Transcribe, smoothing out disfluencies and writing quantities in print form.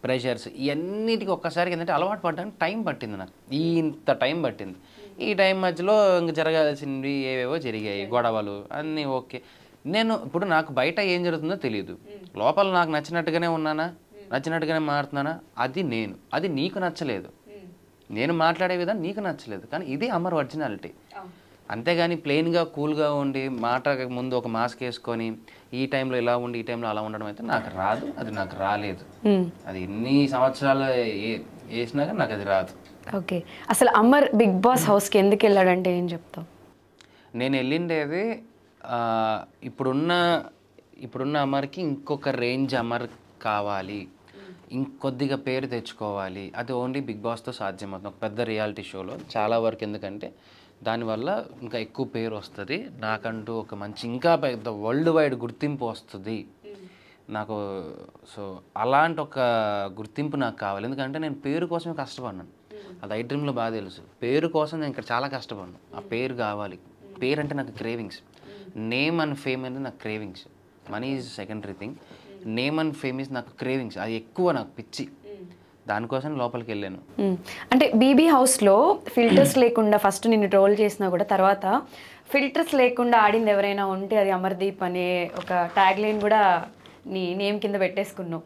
Pressures ఇవన్నిటికి ఒక్కసారికి ఏంటంటే అలవాటు పడడానికి టైం పట్టింది నాకు. ఇంత టైం పట్టింది. ఈ టైం మధ్యలో ఇంక జరగాల్సినవి ఏవేవో జరిగాయి, గొడవలు అన్నీ ఓకే. నేను ఇప్పుడు నాకు బయట ఏం జరుగుతుందో తెలియదు, లోపల నాకు నచ్చినట్టుగానే ఉన్నానా, నచ్చినట్టుగానే మారుతున్నానా, అది నీకు నచ్చలేదు, నేను మాట్లాడే విధానం నీకు నచ్చలేదు. కానీ ఇది అమర్ ఒరిజినాలిటీ. అంతేగాని ప్లెయిన్గా కూల్గా ఉండి మాట ముందు ఒక మాస్క్ వేసుకొని ఈ టైంలో ఇలా ఉండి ఈ టైంలో అలా ఉండడం అయితే నాకు రాదు, అది నాకు రాలేదు. అది ఎన్ని సంవత్సరాలు వేసినా కానీ నాకు అది రాదు. ఓకే, అసలు అమర్ బిగ్ బాస్ హౌస్కి ఎందుకు వెళ్ళాడంటే ఏం చెప్తావు? నేను వెళ్ళిండేది ఇప్పుడున్న అమర్కి ఇంకొక రేంజ్ అమర్ కావాలి, ఇంకొద్దిగా పేరు తెచ్చుకోవాలి. అది ఓన్లీ బిగ్ బాస్తో సాధ్యమవుతుంది, ఒక పెద్ద రియాలిటీ షోలో చాలా వరకు. ఎందుకంటే దానివల్ల ఇంకా ఎక్కువ పేరు వస్తుంది, నాకంటూ ఒక మంచి ఇంకా పెద్ద వరల్డ్ వైడ్ గుర్తింపు వస్తుంది నాకు. సో అలాంటి ఒక గుర్తింపు నాకు కావాలి. ఎందుకంటే నేను పేరు కోసమే కష్టపడినాను, అది ఐ డ్రీమ్లో బాగా తెలుసు. పేరు కోసం నేను ఇక్కడ చాలా కష్టపడినాను. ఆ పేరు కావాలి. పేరు అంటే నాకు క్రేవింగ్స్. నేమ్ అండ్ ఫేమ్ అనేది నాకు cravings. Money is secondary thing. Name and fame is నాకు క్రేవింగ్స్, అది ఎక్కువ నాకు పిచ్చి. దానికోసం లోపలికి వెళ్ళాను. అంటే బీబీ హౌస్లో ఫిల్టర్స్ లేకుండా ఫస్ట్ నిన్ను ట్రోల్ చేసినా కూడా తర్వాత ఫిల్టర్స్ లేకుండా ఆడింది ఎవరైనా ఉంటే అది అమర్దీప్ అనే ఒక ట్యాగ్ లైన్ కూడా నీ నేమ్ కింద పెట్టేసుకున్నావు.